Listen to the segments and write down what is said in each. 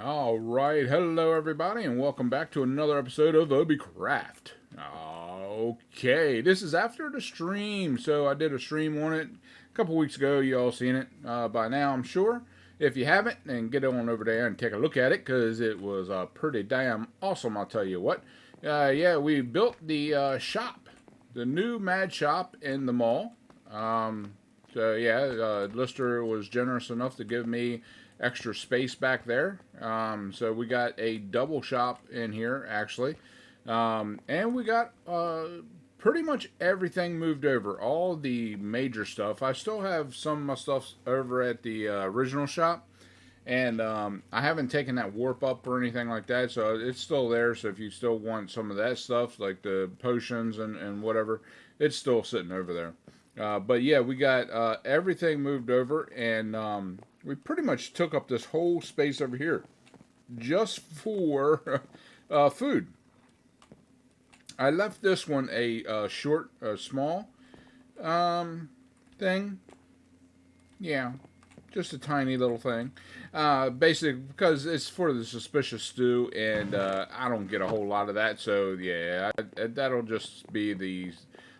All right, hello everybody, and welcome back to another episode of Obicraft. Okay, this is after the stream, so I did a stream on it a couple weeks ago. You all seen it by now, I'm sure. If you haven't, then get on over there and take a look at it because it was pretty damn awesome. I'll tell you what. Yeah, we built the shop, the new Mad Shop in the mall. So yeah, Lister was generous enough to give me extra space back there. So we got a double shop in here actually, and we got pretty much everything moved over. All the major stuff. I still have some of my stuff over at the original shop. And I haven't taken that warp up or anything like that, so it's still there. So if you still want some of that stuff, like the potions and whatever, it's still sitting over there. But yeah, we got everything moved over, and we pretty much took up this whole space over here just for food. I left this one a short, small thing. Yeah, just a tiny little thing. Basically, because it's for the suspicious stew, and I don't get a whole lot of that. So yeah, that'll just be the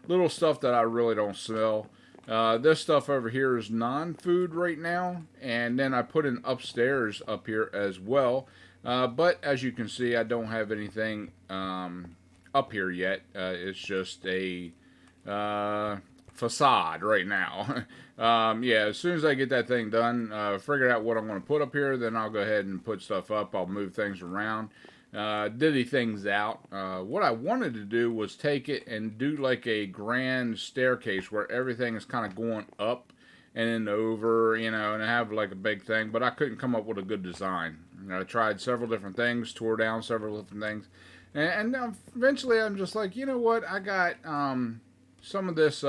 little stuff that I really don't smell. This stuff over here is non-food right now, and then I put in upstairs up here as well. But as you can see, I don't have anything up here yet. It's just a facade right now. Yeah, as soon as I get that thing done, figure out what I'm going to put up here, then I'll go ahead and put stuff up. I'll move things around, divvy things out. What I wanted to do was take it and do like a grand staircase where everything is kind of going up and then over, and have like a big thing, but I couldn't come up with a good design. I tried several different things, tore down several different things, and eventually I'm just like, you know what, I got some of this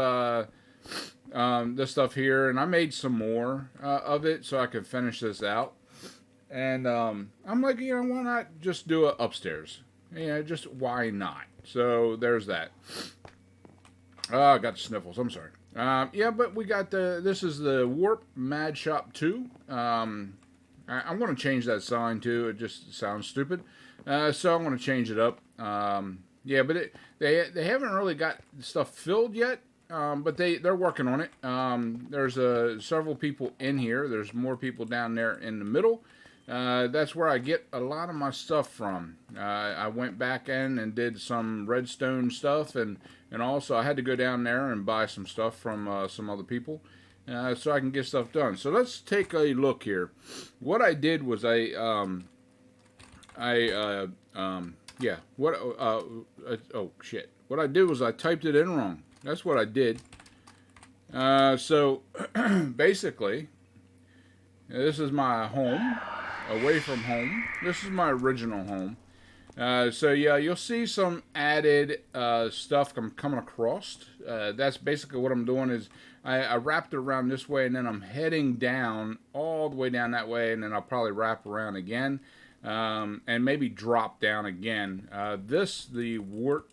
this stuff here, and I made some more of it so I could finish this out. And I'm like, why not just do it upstairs? Just why not? So there's that. Oh, I got the sniffles. I'm sorry. Yeah, but we got this is the Warp Mad Shop 2. I'm going to change that sign too. It just sounds stupid. So I'm going to change it up. Yeah, but they haven't really got stuff filled yet. But they're working on it. There's several people in here. There's more people down there in the middle. That's where I get a lot of my stuff from. I went back in and did some redstone stuff, and also I had to go down there and buy some stuff from some other people, so I can get stuff done. So let's take a look here. What I did was yeah. Oh shit. What I did was I typed it in wrong. That's what I did. So basically, this is my home, away from home. This is my original home. So yeah, you'll see some added stuff I'm coming across. That's basically what I'm doing is I wrapped it around this way, and then I'm heading down all the way down that way, and then I'll probably wrap around again, and maybe drop down again. The wart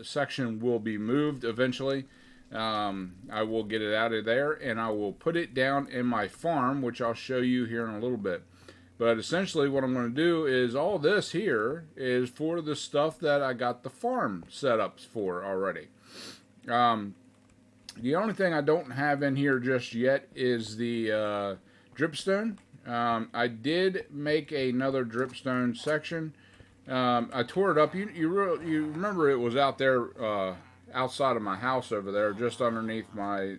section will be moved eventually. I will get it out of there, and I will put it down in my farm, which I'll show you here in a little bit. But essentially what I'm going to do is all this here is for the stuff that I got the farm setups for already. The only thing I don't have in here just yet is the dripstone. I did make another dripstone section. I tore it up. You remember it was out there outside of my house over there, just underneath my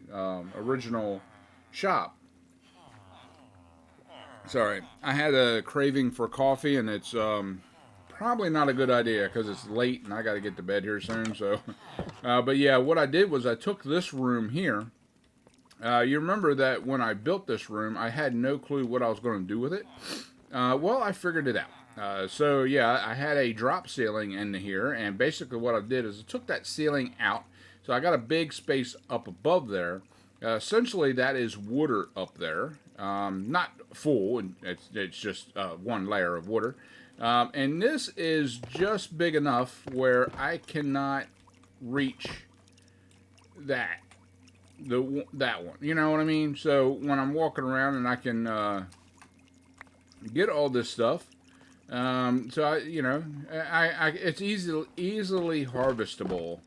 original shop. Sorry, I had a craving for coffee, and it's probably not a good idea because it's late and I got to get to bed here soon. So, but yeah, what I did was I took this room here. You remember that when I built this room, I had no clue what I was going to do with it. Well, I figured it out. So yeah, I had a drop ceiling in here, and basically what I did is I took that ceiling out. So I got a big space up above there. Essentially, that is water up there. Not full, and it's just one layer of water. And this is just big enough where I cannot reach that one. You know what I mean? So when I'm walking around and I can get all this stuff, So it's easily harvestable.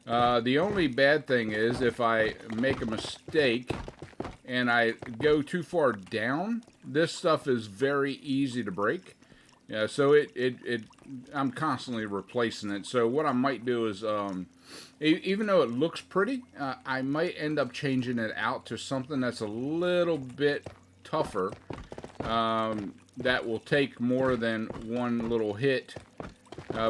The only bad thing is if I make a mistake and I go too far down, this stuff is very easy to break. Yeah, so I'm constantly replacing it. So what I might do is, even though it looks pretty, I might end up changing it out to something that's a little bit tougher. That will take more than one little hit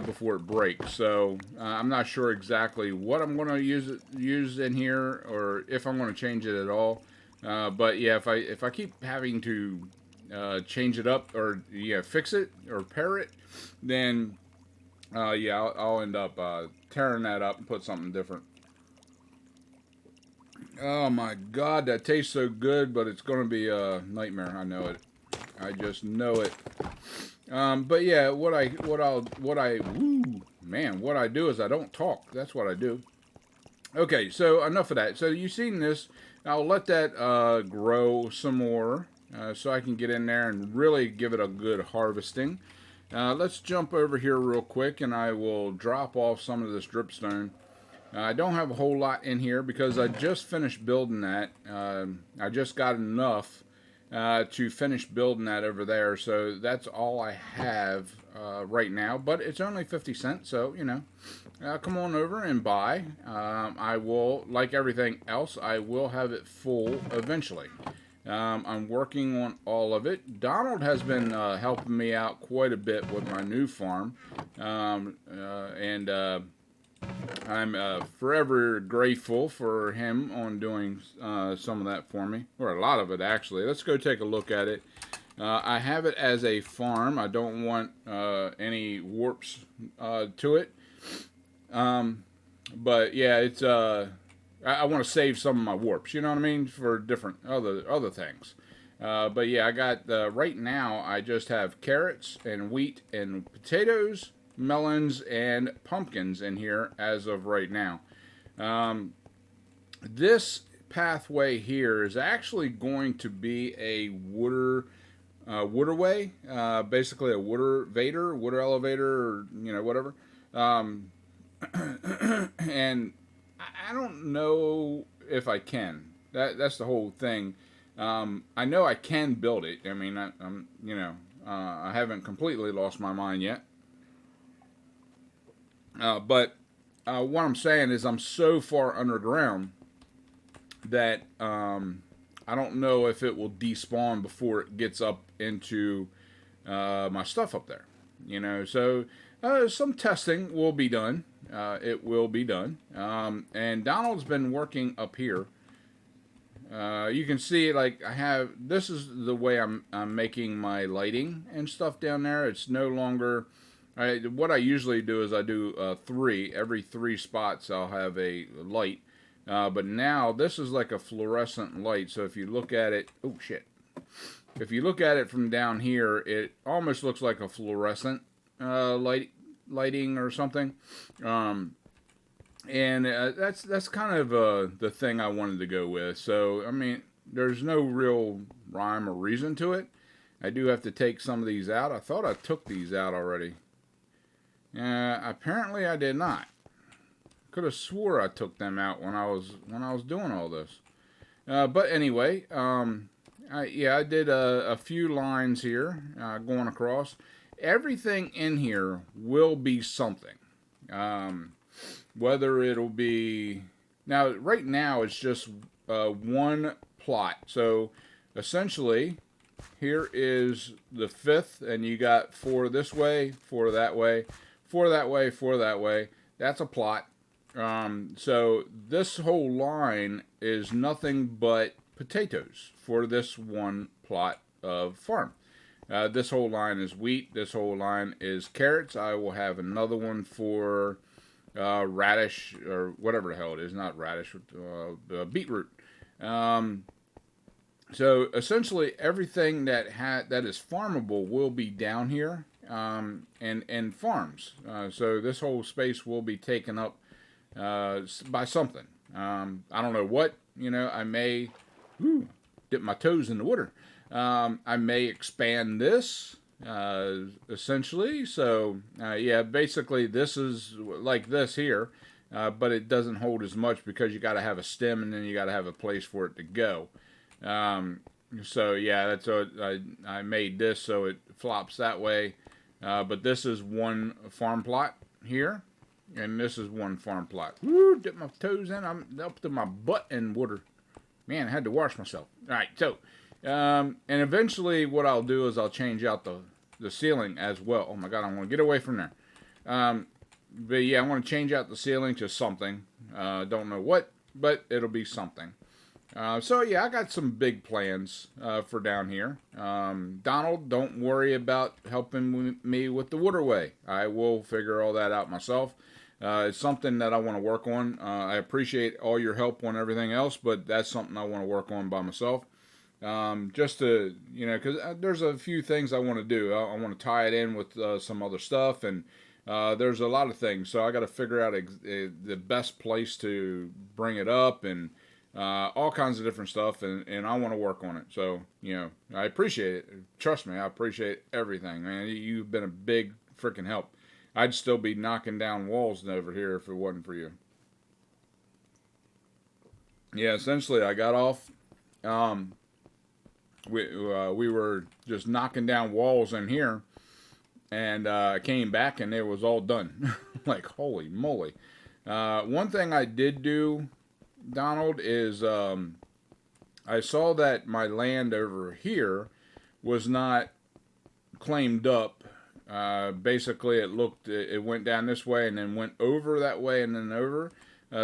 before it breaks. So I'm not sure exactly what I'm going to use in here, or if I'm going to change it at all. But yeah, if I keep having to change it up, or fix it or repair it, then yeah, I'll end up tearing that up and put something different. Oh my God, that tastes so good, but it's going to be a nightmare. I know it. I just know it. But yeah, what I do is I don't talk. That's what I do. Okay, so enough of that. So you've seen this. I'll let that grow some more, so I can get in there and really give it a good harvesting. Let's jump over here real quick, and I will drop off some of this dripstone. I don't have a whole lot in here because I just finished building that. I just got enough to finish building that over there, so that's all I have right now. But it's only 50 cents, so come on over and buy. I will, like everything else, I will have it full eventually. I'm working on all of it. Donald has been helping me out quite a bit with my new farm, and I'm forever grateful for him on doing some of that for me, or a lot of it actually. Let's go take a look at it. I have it as a farm. I don't want any warps to it. But yeah, it's I want to save some of my warps. You know what I mean, for different other things. But yeah, I got right now. I just have carrots and wheat and potatoes, melons, and pumpkins in here as of right now. Um, this pathway here is actually going to be a waterway, basically a water elevator, or whatever. Um, and I don't know if I can. That's the whole thing. I know I can build it. I mean, I haven't completely lost my mind yet. But what I'm saying is, I'm so far underground that I don't know if it will despawn before it gets up into my stuff up there. So some testing will be done. It will be done. And Donald's been working up here. You can see, like, this is the way I'm making my lighting and stuff down there. It's no longer, what I usually do is I do every three spots I'll have a light. But now this is like a fluorescent light. So if you look at it, oh shit. If you look at it from down here, it almost looks like a fluorescent lighting or something. And that's kind of the thing I wanted to go with. So I mean, there's no real rhyme or reason to it. I do have to take some of these out. I thought I took these out already. Apparently I did not. Could have swore I took them out when I was doing all this. But anyway, I did a few lines here going across. Everything in here will be something. Whether it'll be, now right now it's just one plot. So essentially, here is the fifth, and you got 4 this way, 4 that way, 4 that way, 4 that way. That's a plot. So this whole line is nothing but potatoes for this one plot of farm. This whole line is wheat. This whole line is carrots. I will have another one for radish, or whatever the hell it is. Not radish, beetroot. So essentially, everything that is farmable will be down here, and farms. So this whole space will be taken up by something. I don't know what. I may dip my toes in the water. I may expand this. essentially. So yeah, basically this is like this here, but it doesn't hold as much because you got to have a stem and then you got to have a place for it to go. Um, so yeah, that's what I made this so it flops that way. But this is one farm plot here, and this is one farm plot. Woo! Dip my toes in. I'm up to my butt in water. Man, I had to wash myself. All right, so and eventually what I'll do is I'll change out the ceiling as well. Oh my God, I want to get away from there. But yeah, I want to change out the ceiling to something. Don't know what, but it'll be something. So yeah, I got some big plans for down here. Donald, don't worry about helping me with the waterway. I will figure all that out myself. It's something that I want to work on. I appreciate all your help on everything else, but that's something I want to work on by myself. Just to, because there's a few things I want to do. I want to tie it in with some other stuff, and there's a lot of things. So I got to figure out the best place to bring it up, and all kinds of different stuff, and I want to work on it. So, I appreciate it. Trust me, I appreciate everything, man. You've been a big freaking help. I'd still be knocking down walls over here if it wasn't for you. Yeah, essentially, I got off. Um, we were just knocking down walls in here, and came back and it was all done. Like, holy moly. One thing I did do, Donald, is I saw that my land over here was not claimed up. Basically, it went down this way and then went over that way and then over.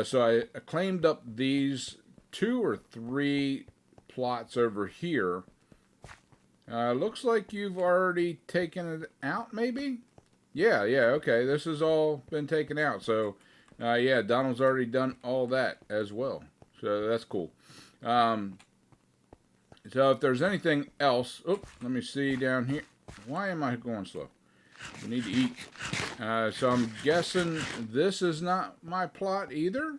So I claimed up these 2 or 3 plots over here. Looks like you've already taken it out, maybe? Yeah, okay. This has all been taken out. So, yeah, Donald's already done all that as well. So that's cool. Um, so if there's anything else, let me see down here. Why am I going slow? We need to eat. So I'm guessing this is not my plot either.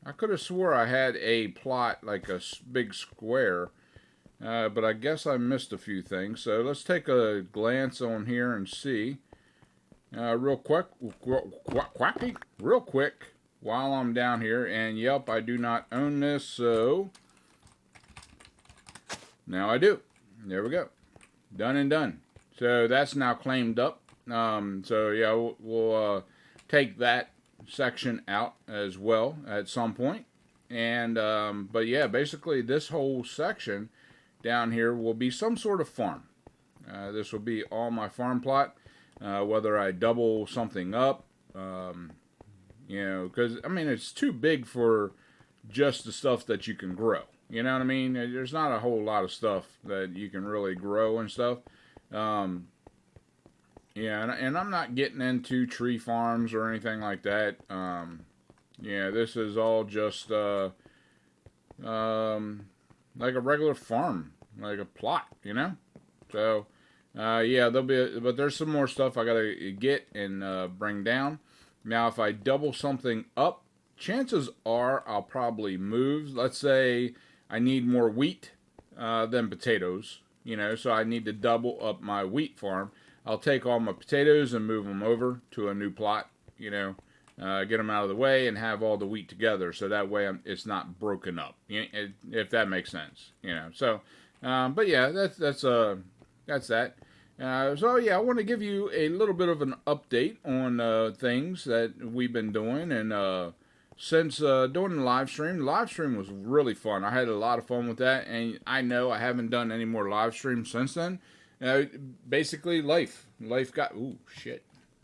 I could have swore I had a plot like a big square, but I guess I missed a few things. So let's take a glance on here and see. Real quick, real quick, while I'm down here. And yep, I do not own this, so now I do. There we go. Done and done. So that's now claimed up. So yeah, we'll take that section out as well at some point. And but yeah, basically this whole section down here will be some sort of farm. This will be all my farm plot. Whether I double something up, because I mean it's too big for just the stuff that you can grow. You know what I mean? There's not a whole lot of stuff that you can really grow and stuff. Yeah, and I'm not getting into tree farms or anything like that. Yeah, this is all just like a regular farm, like a plot, So, yeah, but there's some more stuff I gotta get and bring down. Now, if I double something up, chances are I'll probably move. Let's say I need more wheat than potatoes, so I need to double up my wheat farm. I'll take all my potatoes and move them over to a new plot, get them out of the way and have all the wheat together, so that way it's not broken up, if that makes sense, So, but yeah, that's that. So yeah, I want to give you a little bit of an update on things that we've been doing, and since doing the live stream was really fun. I had a lot of fun with that, and I know I haven't done any more live streams since then. Basically, life got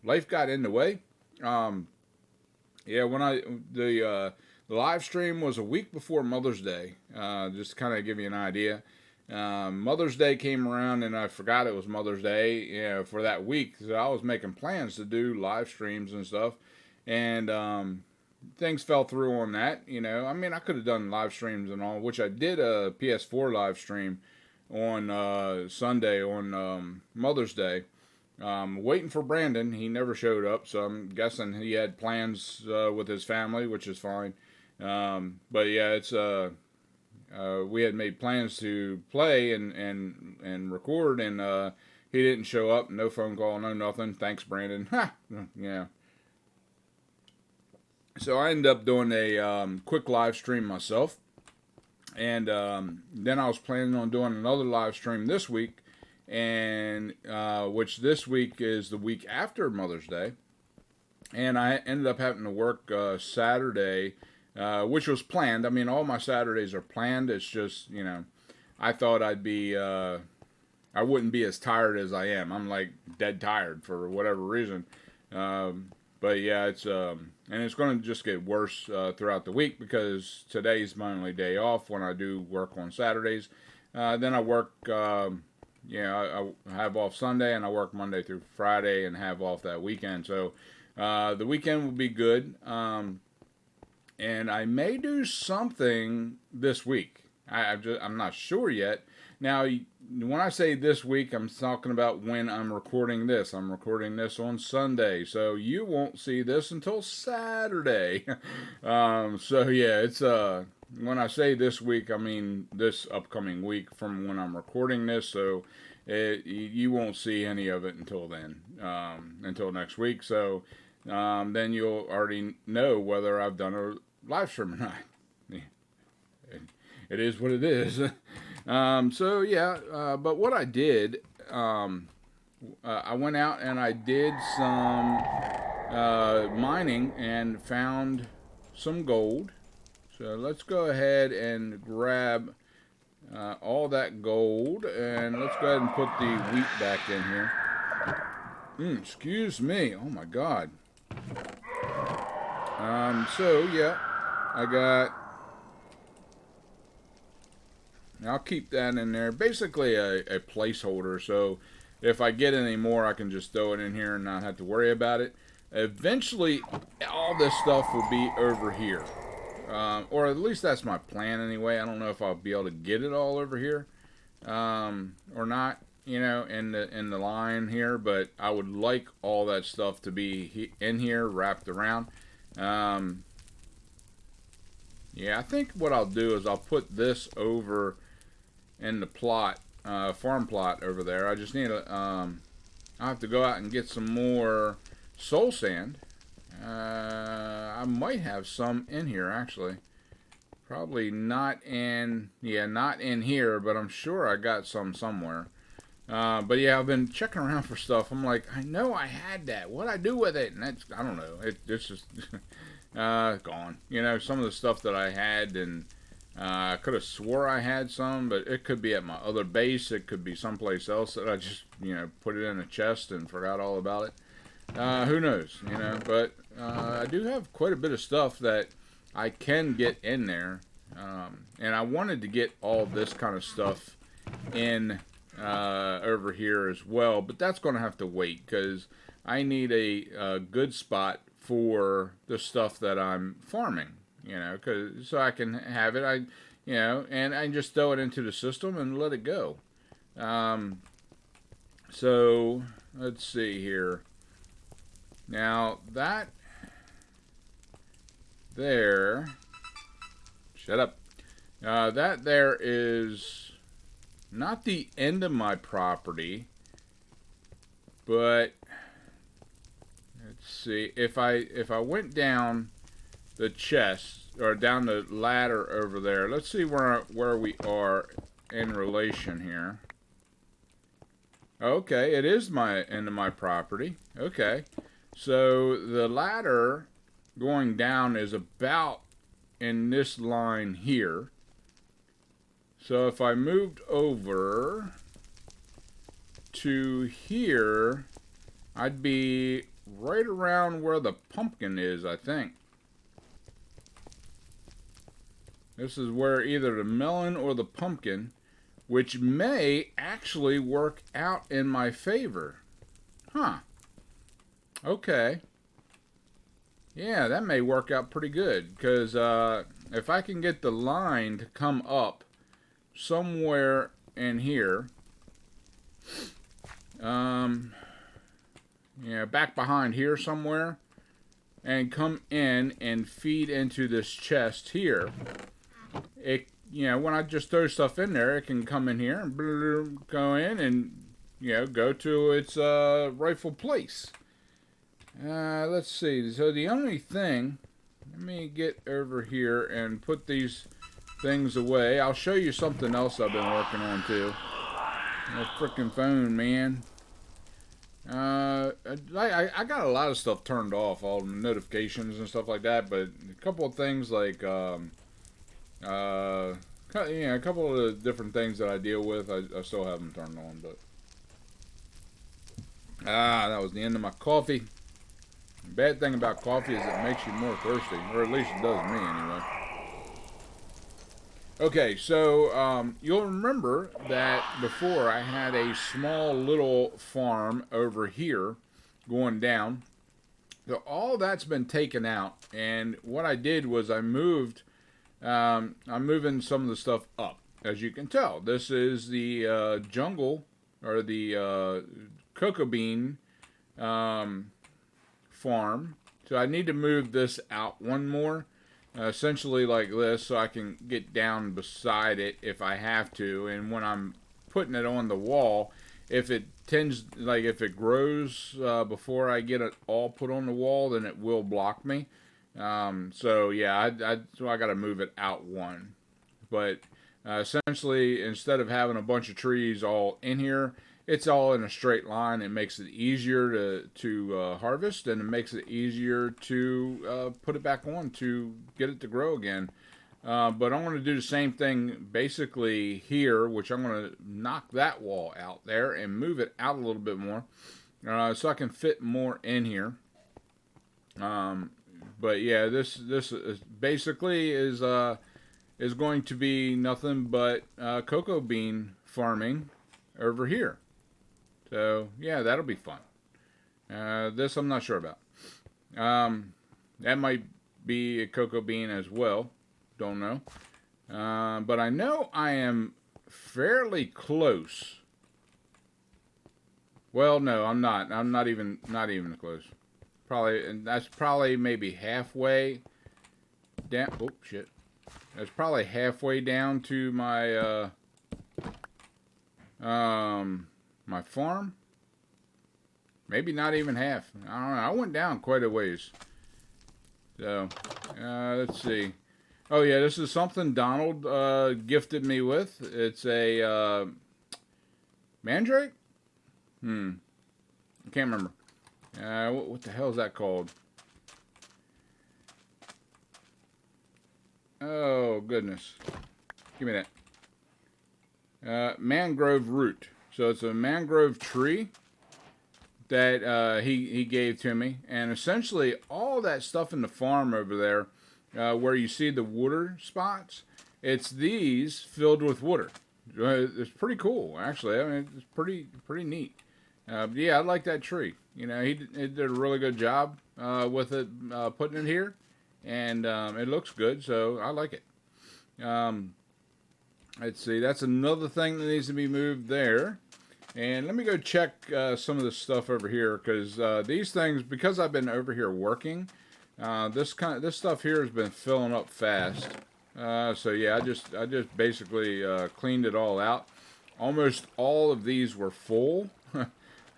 life got in the way. Yeah, when the live stream was a week before Mother's Day. Just to kind of give you an idea. Mother's Day came around and I forgot it was Mother's Day, for that week. So I was making plans to do live streams and stuff, and things fell through on that. I mean, I could have done live streams and all, which I did a PS4 live stream on Sunday on Mother's Day. Waiting for Brandon. He never showed up, so I'm guessing he had plans with his family, which is fine. But yeah, it's we had made plans to play and record, and he didn't show up. No phone call, no nothing. Thanks, Brandon. Ha! Yeah. So I ended up doing a quick live stream myself. And then I was planning on doing another live stream this week, and which this week is the week after Mother's Day. And I ended up having to work Saturday, which was planned. I mean, all my Saturdays are planned. It's just, I thought I wouldn't be as tired as I am. I'm like dead tired for whatever reason. But yeah, and it's going to just get worse throughout the week because today's my only day off when I do work on Saturdays. Then I work, I have off Sunday and I work Monday through Friday and have off that weekend. So the weekend will be good. And I may do something this week. I'm not sure yet. Now, when I say this week, I'm talking about when I'm recording this. I'm recording this on Sunday, so you won't see this until Saturday. So yeah, it's when I say this week, I mean this upcoming week from when I'm recording this. So you won't see any of it until then, until next week. So then you'll already know whether I've done a live stream or not. It is what it is. So yeah, but what I did, I went out and I did some mining and found some gold. So let's go ahead and grab all that gold, and let's go ahead and put the wheat back in here. Excuse me. Oh my God. So yeah, I got. I'll keep that in there. Basically a placeholder, so if I get any more, I can just throw it in here and not have to worry about it. Eventually, all this stuff will be over here. Or at least that's my plan anyway. I don't know if I'll be able to get it all over here or not, in the line here, but I would like all that stuff to be in here, wrapped around. Yeah, I think what I'll do is I'll put this over in the plot, farm plot over there. I just need I'll have to go out and get some more soul sand. I might have some in here actually. Probably not in, not in here, but I'm sure I got some somewhere. But yeah, I've been checking around for stuff. I'm like, I know I had that. What'd I do with it? And that's, I don't know. It's just gone. Some of the stuff that I had, and I could have swore I had some, but it could be at my other base. It could be someplace else that I just, put it in a chest and forgot all about it. Who knows, but I do have quite a bit of stuff that I can get in there. And I wanted to get all this kind of stuff in over here as well, but that's going to have to wait because I need a good spot for the stuff that I'm farming, so I can have it, and I just throw it into the system and let it go. So let's see here. Now that there, shut up. That there is not the end of my property, but let's see, if I went down the chest or down the ladder over there, let's see where we are in relation here. Okay, it is my end of my property. Okay, so the ladder going down is about in this line here. So if I moved over to here, I'd be right around where the pumpkin is, I think. This is where either the melon or the pumpkin, which may actually work out in my favor. Huh. Okay. Yeah, that may work out pretty good, because if I can get the line to come up somewhere in here, back behind here somewhere, and come in and feed into this chest here, it, when I just throw stuff in there, it can come in here and go in and you know, go to its rightful place. Let's see. So the only thing, let me get over here and put these things away. I'll show you something else I've been working on too. That freaking phone, man. I got a lot of stuff turned off, all the notifications and stuff like that. But a couple of things like, yeah, a couple of the different things that I deal with, I still have them turned on. But that was the end of my coffee. The bad thing about coffee is it makes you more thirsty, or at least it does me anyway. Okay, so you'll remember that before I had a small little farm over here going down. So all that's been taken out, and what I did was I'm moving some of the stuff up. As you can tell, this is the jungle, or the cocoa bean farm. So I need to move this out one more. Essentially like this, so I can get down beside it if I have to. And when I'm putting it on the wall, if it tends, like if it grows before I get it all put on the wall, then it will block me. So yeah, so I got to move it out one. But essentially, instead of having a bunch of trees all in here, it's all in a straight line. It makes it easier to harvest, and it makes it easier to put it back on to get it to grow again. But I'm going to do the same thing basically here, which I'm going to knock that wall out there and move it out a little bit more so I can fit more in here. But yeah, this is basically is going to be nothing but cocoa bean farming over here. So, yeah, that'll be fun. This I'm not sure about. That might be a cocoa bean as well. Don't know. But I know I am fairly close. Well, no, I'm not. I'm not even close. Probably, and that's probably maybe halfway down. Oh, shit. That's probably halfway down to my my farm. Maybe not even half. I don't know. I went down quite a ways. So, let's see. Oh yeah, this is something Donald gifted me with. It's a mandrake. I can't remember. What the hell is that called? Oh goodness, give me that. Mangrove root. So it's a mangrove tree that he gave to me, and essentially all that stuff in the farm over there, where you see the water spots, it's these filled with water. It's pretty cool, actually. I mean, it's pretty neat. Yeah, I like that tree. You know, he did a really good job with it, putting it here, and it looks good, so I like it. Let's see, that's another thing that needs to be moved there. And let me go check some of this stuff over here, because these things, because I've been over here working, this stuff here has been filling up fast. So yeah, I just basically cleaned it all out. Almost all of these were full,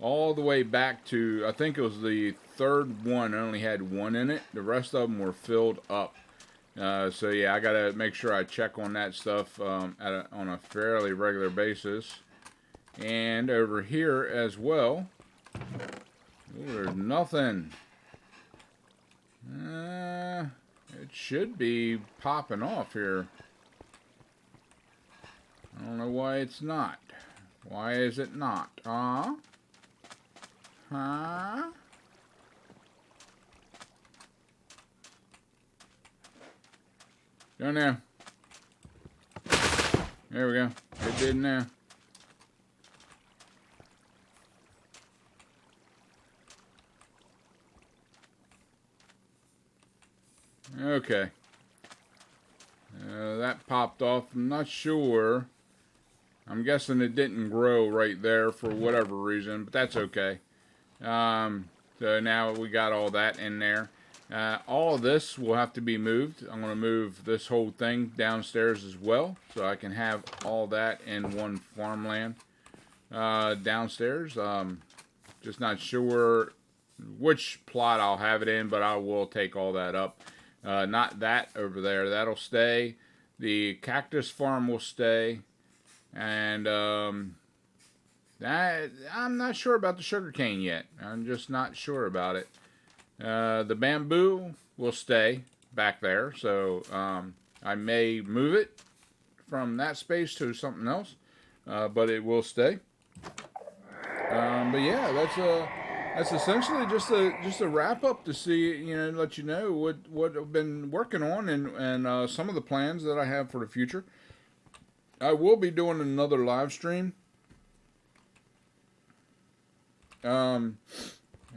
all the way back to, I think it was the third one. I only had one in it. The rest of them were filled up. So yeah, I gotta make sure I check on that stuff on a fairly regular basis. And over here as well. Ooh, there's nothing. It should be popping off here. I don't know why it's not. Why is it not? Huh? Go now. There we go. It did now. Okay. That popped off. I'm not sure. I'm guessing it didn't grow right there for whatever reason, but that's okay. So now we got all that in there. All of this will have to be moved. I'm going to move this whole thing downstairs as well, so I can have all that in one farmland. downstairs. Just not sure which plot I'll have it in, but I will take all that up. Not that over there. That'll stay. The cactus farm will stay. And I'm not sure about the sugarcane yet. I'm just not sure about it. The bamboo will stay back there. So I may move it from that space to something else. But it will stay. But yeah, that's essentially just a wrap up to see, let you know what I've been working on and some of the plans that I have for the future. I will be doing another live stream. I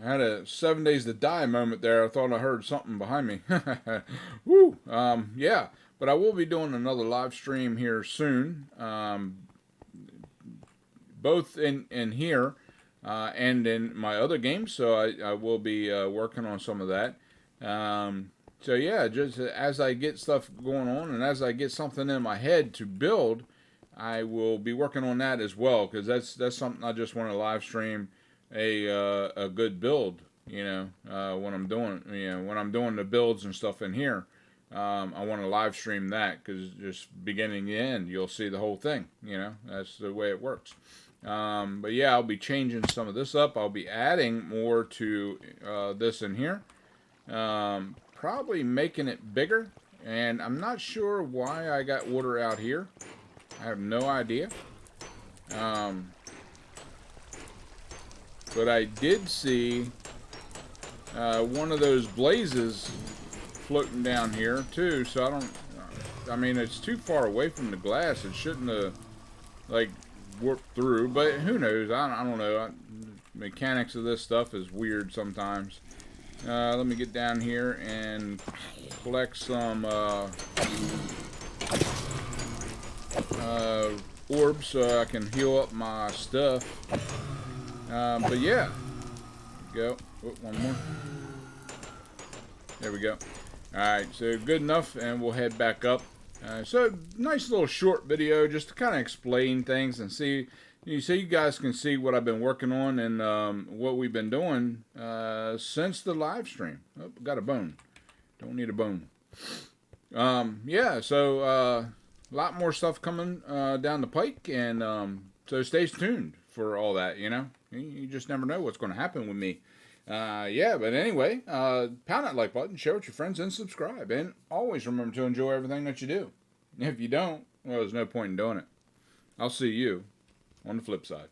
had a 7 Days to Die moment there. I thought I heard something behind me. Woo! Yeah, but I will be doing another live stream here soon. Both in here and in my other games, so I will be working on some of that. So yeah, just as I get stuff going on and as I get something in my head to build, I will be working on that as well, because that's something I just want to live stream a good build. When I'm doing the builds and stuff in here. I want to live stream that, because just beginning to end, you'll see the whole thing. That's the way it works. But yeah, I'll be changing some of this up. I'll be adding more to this in here. Probably making it bigger. And I'm not sure why I got water out here. I have no idea. But I did see one of those blazes floating down here too. So I mean, it's too far away from the glass. It shouldn't have warped through, but who knows? I don't know. Mechanics of this stuff is weird sometimes. Let me get down here and collect some orbs so I can heal up my stuff. But yeah, go. Oh, one more. There we go. Alright, so good enough, and we'll head back up. So nice little short video just to kind of explain things and see, so you guys can see what I've been working on and what we've been doing since the live stream. Oh, got a bone. Don't need a bone. Yeah, so a lot more stuff coming down the pike, and so stay tuned for all that. You just never know what's going to happen with me. Yeah, but anyway, pound that like button, share with your friends, and subscribe. And always remember to enjoy everything that you do. If you don't, well, there's no point in doing it. I'll see you on the flip side.